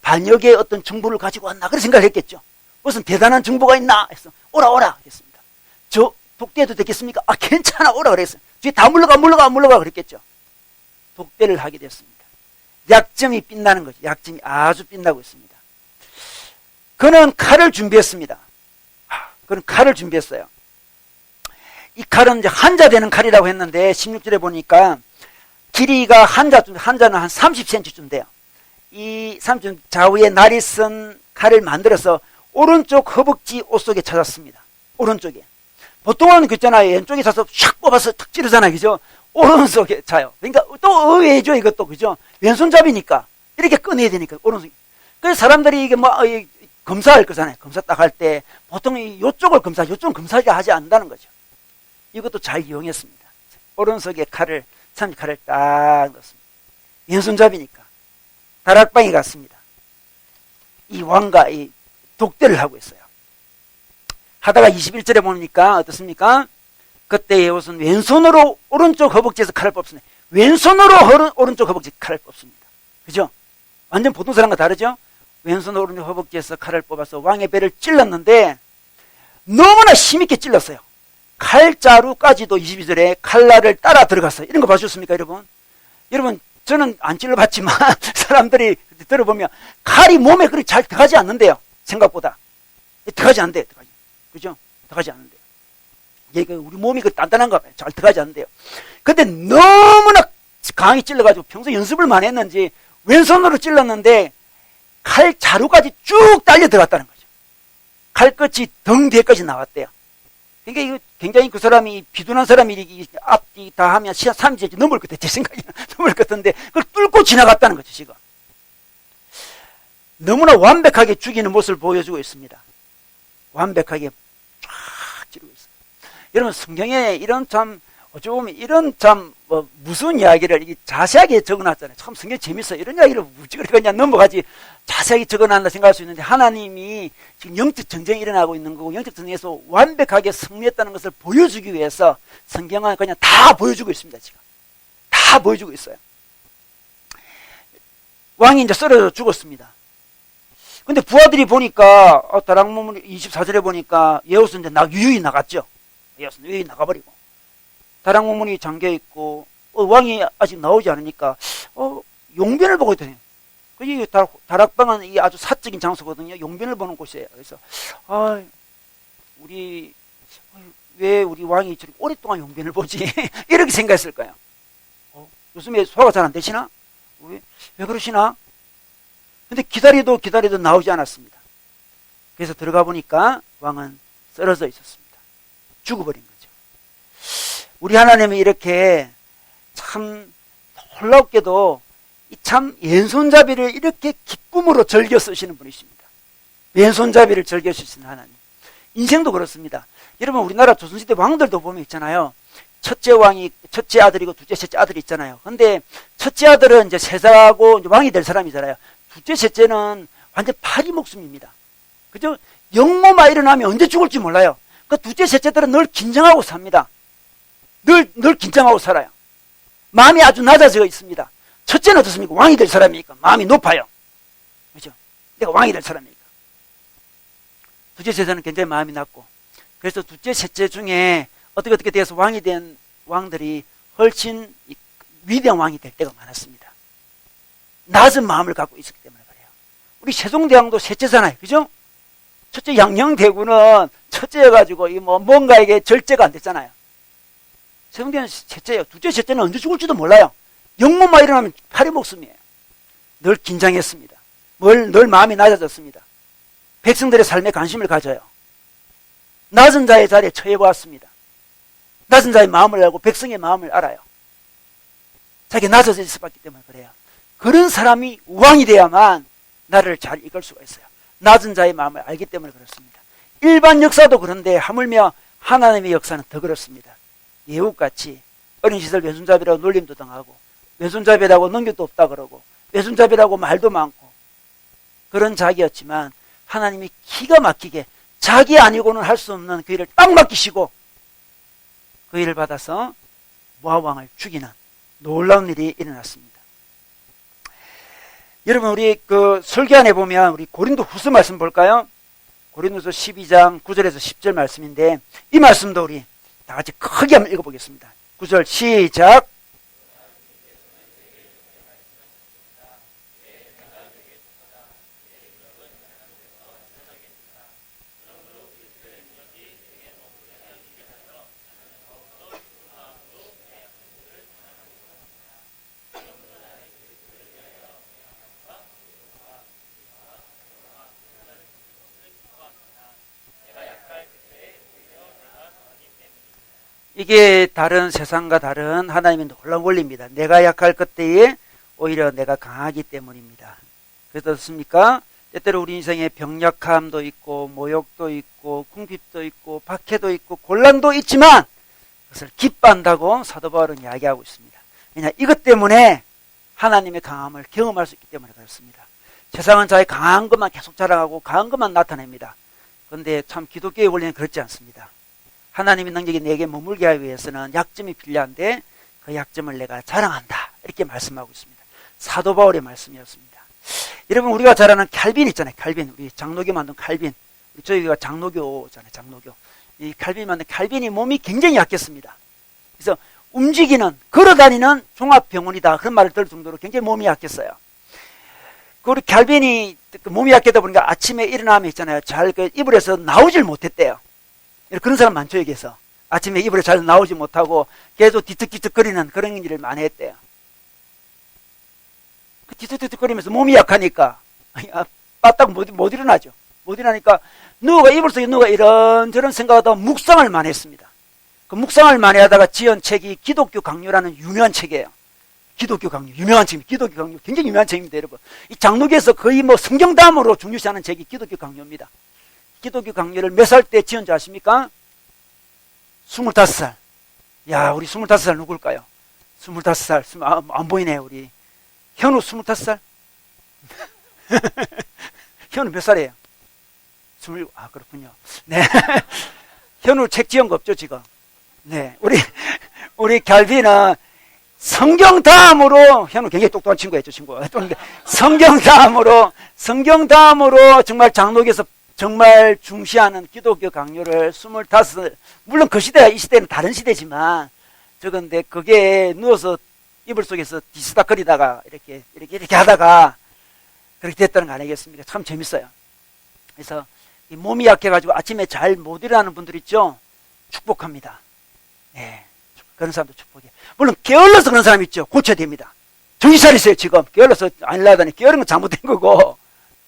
[SPEAKER 1] 반역의 어떤 정보를 가지고 왔나 그런 생각을 했겠죠. 무슨 대단한 정보가 있나 해서 오라 했습니다. 저 독대해도 되겠습니까? 괜찮아, 오라 그랬어요. 뒤에 다 물러가 그랬겠죠. 독대를 하게 됐습니다. 약점이 빛나는 거죠. 약점이 아주 빛나고 있습니다. 그는 칼을 준비했습니다. 그는 칼을 준비했어요. 이 칼은 이제 한자 되는 칼이라고 했는데 16절에 보니까 길이가 한자는 한 30cm쯤 돼요. 이 30cm 좌우에 날이 쓴 칼을 만들어서 오른쪽 허벅지 옷 속에 찾았습니다. 오른쪽에. 보통은 그 있잖아요. 왼쪽에 차서 샥 뽑아서 탁 찌르잖아요. 그죠? 오른쪽에 차요. 그러니까 또 의외죠. 이것도. 그죠? 왼손잡이니까. 이렇게 꺼내야 되니까. 오른손. 그래서 사람들이 이게 뭐, 검사할 거잖아요. 검사 딱 할 때 보통 이쪽을 검사, 요쪽은 검사하지 하지 않는다는 거죠. 이것도 잘 이용했습니다. 오른손에 칼을, 칼을 딱 넣습니다. 왼손잡이니까. 다락방에 갔습니다. 이 왕과 이 독대를 하고 있어요. 하다가 21절에 보니까 어떻습니까? 그때 예후는 왼손으로 오른쪽 허벅지에서 칼을 뽑습니다. 왼손으로 오른쪽 허벅지 칼을 뽑습니다. 그죠? 완전 보통 사람과 다르죠? 왼손으로 오른쪽 허벅지에서 칼을 뽑아서 왕의 배를 찔렀는데 너무나 힘있게 찔렀어요. 칼자루까지도 22절에 칼날을 따라 들어갔어요. 이런 거 봐주셨습니까, 여러분? 여러분, 저는 안 찔러봤지만 사람들이 들어보면 칼이 몸에 그렇게 잘 들어가지 않는데요. 생각보다. 들어가지 않는데요. 그죠? 들어가지 않는데요. 이게 우리 몸이 그 단단한가 봐요. 잘 들어가지 않는데요. 근데 너무나 강하게 찔러가지고 평소 연습을 많이 했는지 왼손으로 찔렀는데 칼 자루까지 쭉 딸려 들어갔다는 거죠. 칼 끝이 등 뒤에까지 나왔대요. 그러니까 이거 굉장히 그 사람이 비둔한 사람이 앞뒤 다 하면 3지 넘을 것 같아. 제 생각에 넘을 것 같은데 그걸 뚫고 지나갔다는 거죠, 지금. 너무나 완벽하게 죽이는 모습을 보여주고 있습니다. 완벽하게 쫙 찌르고 있어요. 여러분, 성경에 이런 참, 어찌 보면 이런 참, 무서운 이야기를 자세하게 적어놨잖아요. 참 성경이 재밌어요. 이런 이야기를 무지개 그냥 넘어가지 자세하게 적어놨나 생각할 수 있는데 하나님이 지금 영적 전쟁이 일어나고 있는 거고 영적 전쟁에서 완벽하게 승리했다는 것을 보여주기 위해서 성경은 그냥 다 보여주고 있습니다. 지금. 다 보여주고 있어요. 왕이 이제 쓰러져 죽었습니다. 근데 부하들이 보니까 다락문 24절에 보니까 예후는 이제 유유히 나갔죠. 예후는 유유히 나가버리고 다락문이 잠겨있고 왕이 아직 나오지 않으니까 용변을 보고 있더니 이 다락방은 이 아주 사적인 장소거든요. 용변을 보는 곳이에요. 그래서 왜 우리 왕이 저렇게 오랫동안 용변을 보지? 이렇게 생각했을 거예요. 요즘에 소화가 잘 안 되시나? 왜 그러시나? 근데 기다리도 나오지 않았습니다. 그래서 들어가 보니까 왕은 쓰러져 있었습니다. 죽어버린 거죠. 우리 하나님이 이렇게 참 놀랍게도 참 왼손잡이를 이렇게 기쁨으로 즐겨 쓰시는 분이십니다. 왼손잡이를 즐겨 쓰시는 하나님. 인생도 그렇습니다. 여러분, 우리나라 조선시대 왕들도 보면 있잖아요. 첫째 아들이고 둘째, 셋째 아들이 있잖아요. 근데 첫째 아들은 이제 세자고 왕이 될 사람이잖아요. 둘째, 셋째는 완전 파리 목숨입니다. 그죠? 영모마 일어나면 언제 죽을지 몰라요. 그 둘째, 셋째들은 늘 긴장하고 삽니다. 늘 긴장하고 살아요. 마음이 아주 낮아져 있습니다. 첫째는 어떻습니까? 왕이 될 사람이니까 마음이 높아요. 그죠? 내가 왕이 될 사람이니까. 둘째, 셋째는 굉장히 마음이 낮고. 그래서 둘째, 셋째 중에 어떻게 돼서 왕이 된 왕들이 훨씬 위대한 왕이 될 때가 많았습니다. 낮은 마음을 갖고 있었기 때문에 그래요. 우리 세종대왕도 셋째잖아요. 그죠? 첫째 양녕대군은 첫째여가지고 뭔가에게 절제가 안 됐잖아요. 세종대왕은 셋째예요. 둘째, 셋째는 언제 죽을지도 몰라요. 영모만 일어나면 파리 목숨이에요. 늘 긴장했습니다. 늘 마음이 낮아졌습니다. 백성들의 삶에 관심을 가져요. 낮은 자의 자리에 처해보았습니다. 낮은 자의 마음을 알고 백성의 마음을 알아요. 자기가 낮아져 있었기 때문에 그래요. 그런 사람이 왕이 돼야만 나라를 잘 이끌 수가 있어요. 낮은 자의 마음을 알기 때문에 그렇습니다. 일반 역사도 그런데 하물며 하나님의 역사는 더 그렇습니다. 예후같이 어린 시절 왼손잡이라고 놀림도 당하고 왼손잡이라고 능력도 없다 그러고 왼손잡이라고 말도 많고 그런 자기였지만 하나님이 기가 막히게 자기 아니고는 할 수 없는 그 일을 딱 맡기시고 그 일을 받아서 모압 왕을 죽이는 놀라운 일이 일어났습니다. 여러분, 우리 그 설교 안에 보면 우리 고린도 후서 말씀 볼까요? 고린도서 12장 9절에서 10절 말씀인데 이 말씀도 우리 다 같이 크게 한번 읽어보겠습니다. 9절 시작. 이게 다른 세상과 다른 하나님의 놀라운 원리입니다. 내가 약할 그때에 오히려 내가 강하기 때문입니다. 그래서 어떻습니까? 때때로 우리 인생에 병약함도 있고 모욕도 있고 궁핍도 있고 박해도 있고 곤란도 있지만 그것을 기뻐한다고 사도 바울은 이야기하고 있습니다. 왜냐, 이것 때문에 하나님의 강함을 경험할 수 있기 때문에 그렇습니다. 세상은 자기 강한 것만 계속 자랑하고 강한 것만 나타냅니다. 그런데 참 기독교의 원리는 그렇지 않습니다. 하나님의 능력이 내게 머물게 하기 위해서는 약점이 필요한데 그 약점을 내가 자랑한다, 이렇게 말씀하고 있습니다. 사도 바울의 말씀이었습니다. 여러분, 우리가 잘 아는 칼빈 있잖아요. 칼빈, 우리 장로교 만든 칼빈. 저희가 장로교잖아요. 장로교. 이 칼빈 만든 칼빈이 몸이 굉장히 약했습니다. 그래서 움직이는, 걸어다니는 종합병원이다, 그런 말을 들을 정도로 굉장히 몸이 약했어요. 그 우리 칼빈이 몸이 약하다 보니까 아침에 일어나면 있잖아요, 잘 그 이불에서 나오질 못했대요. 그런 사람 많죠, 여기에서. 아침에 이불에 잘 나오지 못하고 계속 뒤척뒤척거리는 그런 일을 많이 했대요. 그 뒤척뒤척거리면서 몸이 약하니까 빠딱 못 일어나죠. 못 일어나니까 이불 속에 누가 이런저런 생각하다가 묵상을 많이 했습니다. 그 묵상을 많이 하다가 지은 책이 기독교 강요라는 유명한 책이에요. 기독교 강요, 유명한 책입니다. 기독교 강요, 굉장히 유명한 책입니다, 여러분. 이 장로교에서 거의 뭐 성경 다음으로 중요시하는 책이 기독교 강요입니다. 기독교 강요를 몇 살 때 지은 줄 아십니까? 25살. 야, 우리 25살 누굴까요? 25살. 안 보이네, 우리. 현우 25살? 현우 몇 살이에요? 그렇군요. 네. 현우 책 지은 거 없죠, 지금? 네. 우리 갈비는 성경 다음으로, 현우 굉장히 똑똑한 친구였죠, 친구가. 성경 다음으로 정말 장로교에서 정말 중시하는 기독교 강요를 25, 물론 그 시대와 이 시대는 다른 시대지만, 근데 그게 누워서 이불 속에서 뒤스닥거리다가 이렇게 하다가 그렇게 됐다는 거 아니겠습니까? 참 재밌어요. 그래서 이 몸이 약해가지고 아침에 잘 못 일어나는 분들 있죠? 축복합니다. 네. 그런 사람도 축복해. 물론 게을러서 그런 사람 있죠? 고쳐야 됩니다. 정신 차리세요, 지금. 게을러서 안 일어나다니. 게으른 건 잘못된 거고.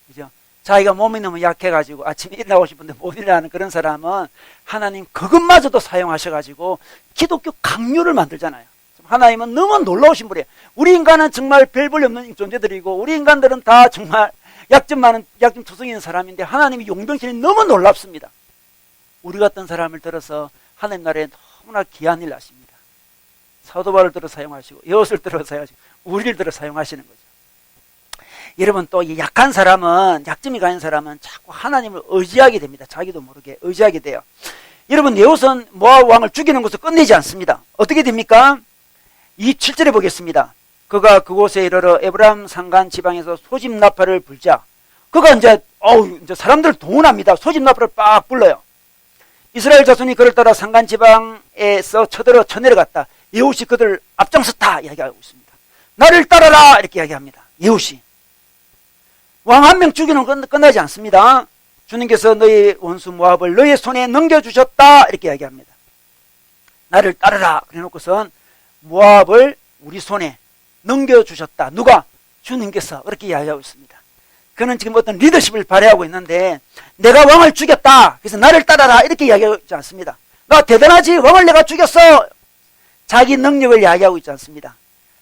[SPEAKER 1] 그죠? 자기가 몸이 너무 약해가지고 아침에 일어나고 싶은데 못 일어나는 그런 사람은 하나님 그것마저도 사용하셔가지고 기독교 강요를 만들잖아요. 하나님은 너무 놀라우신 분이에요. 우리 인간은 정말 별 볼일 없는 존재들이고 우리 인간들은 다 정말 약점 투성이 있는 사람인데 하나님이 용병신이 너무 놀랍습니다. 우리 같은 사람을 들어서 하나님 나라에 너무나 귀한 일을 하십니다. 사도 바울을 들어 사용하시고 여호수아를 들어 사용하시고 우리를 들어 사용하시는 거죠. 여러분, 또 이 약한 사람은, 약점이 가는 사람은 자꾸 하나님을 의지하게 됩니다. 자기도 모르게 의지하게 돼요. 여러분, 여호수아는 모압 왕을 죽이는 것을 끝내지 않습니다. 어떻게 됩니까? 7절에 보겠습니다. 그가 그곳에 이르러 에브라임 산간 지방에서 소집 나팔을 불자. 그가 이제 사람들을 동원합니다. 소집 나팔을 빡 불러요. 이스라엘 자손이 그를 따라 산간 지방에서 쳐내려갔다. 여호시 그들을 앞장섰다 이야기하고 있습니다. 나를 따라라 이렇게 이야기합니다. 여호시. 왕 한 명 죽이는 건 끝나지 않습니다. 주님께서 너희 원수 모압을 너희의 손에 넘겨주셨다 이렇게 이야기합니다. 나를 따르라 그래놓고선 모압을 우리 손에 넘겨주셨다. 누가? 주님께서 그렇게 이야기하고 있습니다. 그는 지금 어떤 리더십을 발휘하고 있는데 내가 왕을 죽였다. 그래서 나를 따라라 이렇게 이야기하지 않습니다. 나 대단하지? 왕을 내가 죽였어. 자기 능력을 이야기하고 있지 않습니다.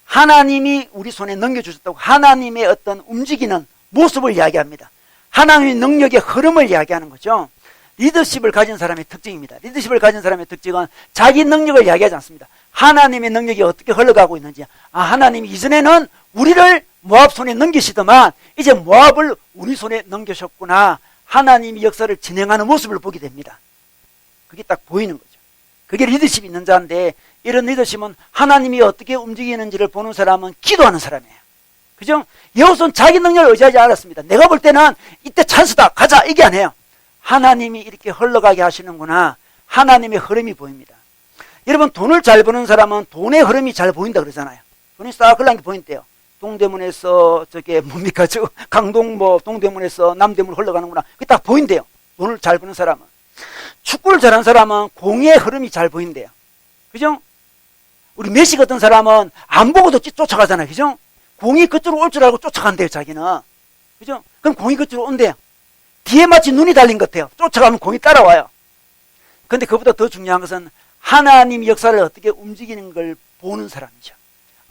[SPEAKER 1] 하나님이 우리 손에 넘겨주셨다고 하나님의 어떤 움직이는 모습을 이야기합니다. 하나님의 능력의 흐름을 이야기하는 거죠. 리더십을 가진 사람의 특징입니다. 리더십을 가진 사람의 특징은 자기 능력을 이야기하지 않습니다. 하나님의 능력이 어떻게 흘러가고 있는지. 하나님이 이전에는 우리를 모압 손에 넘기시더만 이제 모압을 우리 손에 넘기셨구나. 하나님이 역사를 진행하는 모습을 보게 됩니다. 그게 딱 보이는 거죠. 그게 리더십이 있는 자인데 이런 리더십은 하나님이 어떻게 움직이는지를 보는 사람은 기도하는 사람이에요. 그죠? 여호수아는 자기 능력을 의지하지 않았습니다. 내가 볼 때는 이때 찬스다. 가자. 이게 아니에요. 하나님이 이렇게 흘러가게 하시는구나. 하나님의 흐름이 보입니다. 여러분, 돈을 잘 버는 사람은 돈의 흐름이 잘 보인다 그러잖아요. 돈이 싹 흘러간 게 보인대요. 동대문에서 뭡니까? 강동 동대문에서 남대문 흘러가는구나. 그게 딱 보인대요. 돈을 잘 버는 사람은. 축구를 잘하는 사람은 공의 흐름이 잘 보인대요. 그죠? 우리 메시 같은 사람은 안 보고도 쫓아가잖아요. 그죠? 공이 그쪽으로 올 줄 알고 쫓아간대요, 자기는. 그죠? 그럼 공이 그쪽으로 온대요. 뒤에 마치 눈이 달린 것 같아요. 쫓아가면 공이 따라와요. 근데 그보다 더 중요한 것은 하나님 역사를 어떻게 움직이는 걸 보는 사람이죠.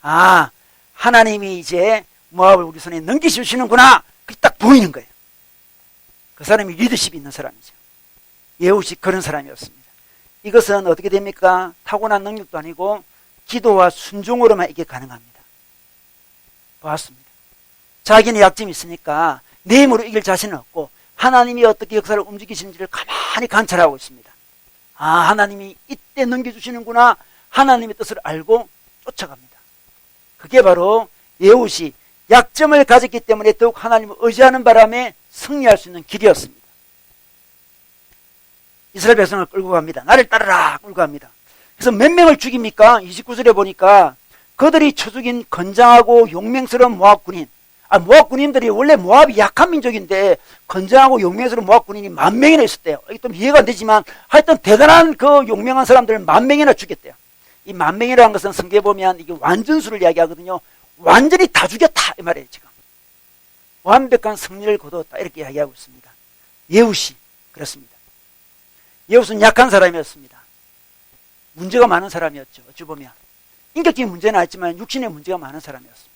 [SPEAKER 1] 아, 하나님이 이제 모압을 우리 손에 넘기시는구나. 그게 딱 보이는 거예요. 그 사람이 리더십이 있는 사람이죠. 예후시 그런 사람이었습니다. 이것은 어떻게 됩니까? 타고난 능력도 아니고 기도와 순종으로만 이게 가능합니다. 보았습니다. 자기는 약점이 있으니까 내 힘으로 이길 자신은 없고 하나님이 어떻게 역사를 움직이시는지를 가만히 관찰하고 있습니다. 아, 하나님이 이때 넘겨주시는구나. 하나님의 뜻을 알고 쫓아갑니다. 그게 바로 예후시 약점을 가졌기 때문에 더욱 하나님을 의지하는 바람에 승리할 수 있는 길이었습니다. 이스라엘 백성을 끌고 갑니다. 나를 따르라 끌고 갑니다. 그래서 몇 명을 죽입니까? 29절에 보니까 그들이 처죽인 건장하고 용맹스러운 모압 군인. 모압 군인들이 원래 모압이 약한 민족인데 건장하고 용맹스러운 모압 군인이 10,000명이나 있었대요. 이게 좀 이해가 안 되지만 하여튼 대단한 그 용맹한 사람들을 10,000명이나 죽였대요. 이 10,000명이라는 것은 성경에 보면 이게 완전수를 이야기하거든요. 완전히 다 죽였다 이 말이에요. 지금 완벽한 승리를 거두었다 이렇게 이야기하고 있습니다. 예후시 그렇습니다. 예후시는 약한 사람이었습니다. 문제가 많은 사람이었죠. 어찌 보면 인격적인 문제는 아니지만 육신의 문제가 많은 사람이었습니다.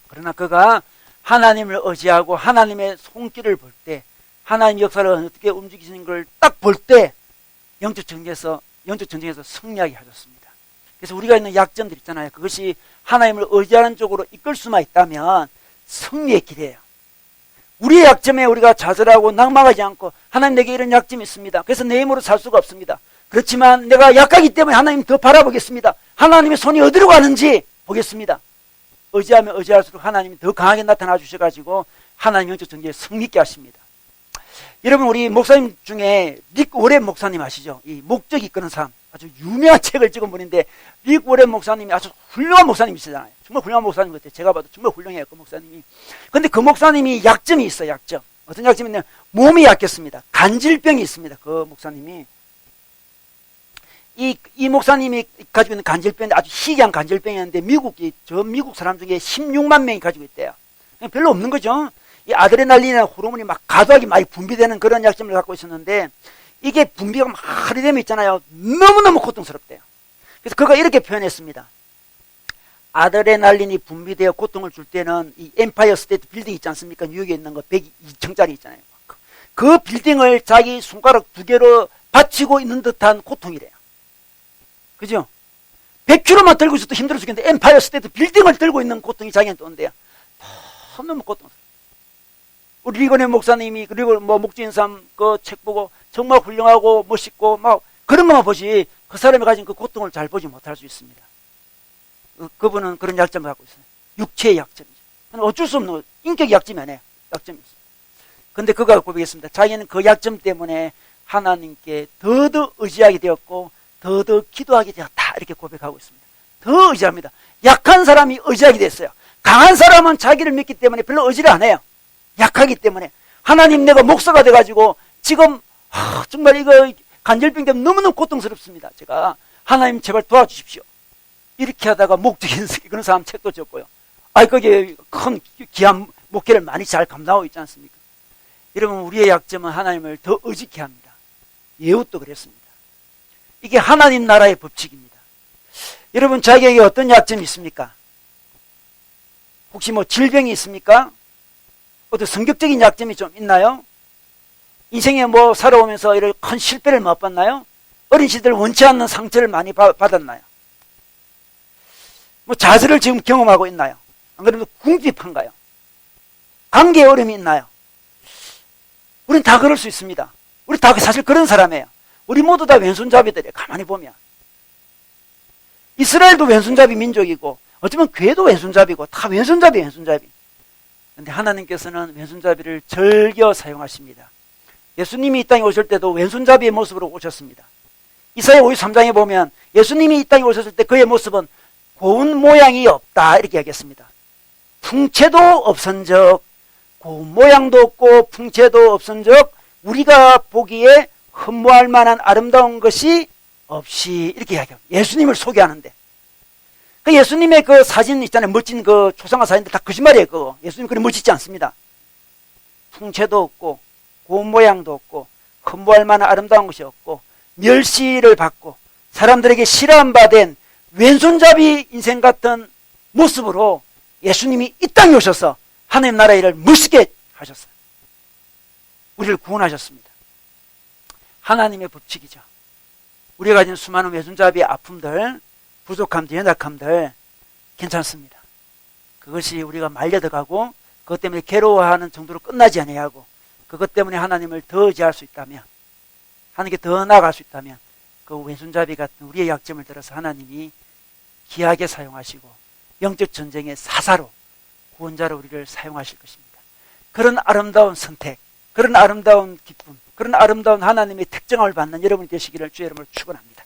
[SPEAKER 1] 그러나 그가 하나님을 의지하고 하나님의 손길을 볼 때 하나님 역사를 어떻게 움직이시는 걸 딱 볼 때 영적 전쟁에서 승리하게 하셨습니다. 그래서 우리가 있는 약점들 있잖아요. 그것이 하나님을 의지하는 쪽으로 이끌 수만 있다면 승리의 길이에요. 우리의 약점에 우리가 좌절하고 낙망하지 않고 하나님 내게 이런 약점이 있습니다. 그래서 내 힘으로 살 수가 없습니다. 그렇지만 내가 약하기 때문에 하나님 더 바라보겠습니다. 하나님의 손이 어디로 가는지 보겠습니다. 의지하면 의지할수록 하나님이 더 강하게 나타나 주셔가지고 하나님 영적 전쟁에 승리있게 하십니다. 여러분 우리 목사님 중에 릭 워렌 목사님 아시죠? 이 목적 이끄는 삶 아주 유명한 책을 찍은 분인데 릭 워렌 목사님이 아주 훌륭한 목사님이시잖아요. 정말 훌륭한 목사님 같아요. 제가 봐도 정말 훌륭해요. 그 목사님이. 근데 그 목사님이 약점이 있어요. 약점. 어떤 약점이 있냐면 몸이 약했습니다. 간질병이 있습니다. 그 목사님이. 이 목사님이 가지고 있는 간질병인데 아주 희귀한 간질병이었는데 미국 사람 중에 16만 명이 가지고 있대요. 별로 없는 거죠. 이 아드레날린이나 호르몬이 막 과도하게 많이 분비되는 그런 약점을 갖고 있었는데 이게 분비가 많이 되면 있잖아요. 너무너무 고통스럽대요. 그래서 그가 이렇게 표현했습니다. 아드레날린이 분비되어 고통을 줄 때는 이 엠파이어 스테이트 빌딩 있지 않습니까? 뉴욕에 있는 거 102층짜리 있잖아요. 그 빌딩을 자기 손가락 2개로 받치고 있는 듯한 고통이래요. 그죠? 100kg만 들고 있어도 힘들어 죽겠는데 엠파이어 스테이트 빌딩을 들고 있는 고통이 자기한테 온대요. 너무 고통스러워. 우리 리건의 목사님이 그리고 뭐 목주인 삶 그 책 보고 정말 훌륭하고 멋있고 막 그런 것만 보지 그 사람이 가진 그 고통을 잘 보지 못할 수 있습니다. 그분은 그런 약점을 갖고 있어요. 육체의 약점이죠. 어쩔 수 없는 인격의 약점이 아니에요. 약점이 있어요. 근데 그가 고백했습니다. 자기는 그 약점 때문에 하나님께 더더 의지하게 되었고 더더 기도하게 되었다 이렇게 고백하고 있습니다. 더 의지합니다. 약한 사람이 의지하게 됐어요. 강한 사람은 자기를 믿기 때문에 별로 의지를 안 해요. 약하기 때문에 하나님 내가 목사가 돼가지고 지금 정말 이거 간절병 때문에 너무너무 고통스럽습니다. 제가 하나님 제발 도와주십시오. 이렇게 하다가 목적인 그런 사람 책도 적고요. 거기에 큰 귀한 목회를 많이 잘 감당하고 있지 않습니까? 여러분 우리의 약점은 하나님을 더 의지케 합니다. 예후도 그랬습니다. 이게 하나님 나라의 법칙입니다. 여러분 자기에게 어떤 약점이 있습니까? 혹시 뭐 질병이 있습니까? 어떤 성격적인 약점이 좀 있나요? 인생에 뭐 살아오면서 이런 큰 실패를 맛봤나요? 어린 시절 원치 않는 상처를 많이 받았나요? 뭐 좌절을 지금 경험하고 있나요? 안 그래도 궁핍한가요? 관계에 어려움이 있나요? 우린 다 그럴 수 있습니다. 우리 다 사실 그런 사람이에요. 우리 모두 다 왼손잡이들이에요. 가만히 보면. 이스라엘도 왼손잡이 민족이고 어쩌면 교회도 왼손잡이고 다 왼손잡이. 그런데 하나님께서는 왼손잡이를 즐겨 사용하십니다. 예수님이 이 땅에 오실 때도 왼손잡이의 모습으로 오셨습니다. 이사야 53장에 보면 예수님이 이 땅에 오셨을 때 그의 모습은 고운 모양이 없다 이렇게 하겠습니다. 풍채도 없은즉 고운 모양도 없고 풍채도 없은즉 우리가 보기에 흠모할 만한 아름다운 것이 없이 이렇게 이야기합니다. 예수님을 소개하는데 그 예수님의 그 사진 있잖아요. 멋진 그 초상화 사진들 다 거짓말이에요. 그거. 예수님 그리 멋지지 않습니다. 풍채도 없고 고운 모양도 없고 흠모할 만한 아름다운 것이 없고 멸시를 받고 사람들에게 싫어함받은 왼손잡이 인생 같은 모습으로 예수님이 이 땅에 오셔서 하나님 나라 일을 멋있게 하셨어요. 우리를 구원하셨습니다. 하나님의 법칙이죠. 우리가 가진 수많은 왼손잡이의 아픔들, 부족함들, 연약함들 괜찮습니다. 그것이 우리가 말려들어가고 그것 때문에 괴로워하는 정도로 끝나지 아니하고 그것 때문에 하나님을 더 의지할 수 있다면, 하나님께 더 나아갈 수 있다면 그 왼손잡이 같은 우리의 약점을 들어서 하나님이 귀하게 사용하시고 영적 전쟁의 사사로, 구원자로 우리를 사용하실 것입니다. 그런 아름다운 선택, 그런 아름다운 기쁨, 그런 아름다운 하나님의 특정을 받는 여러분이 되시기를 주의 이름으로 축원합니다.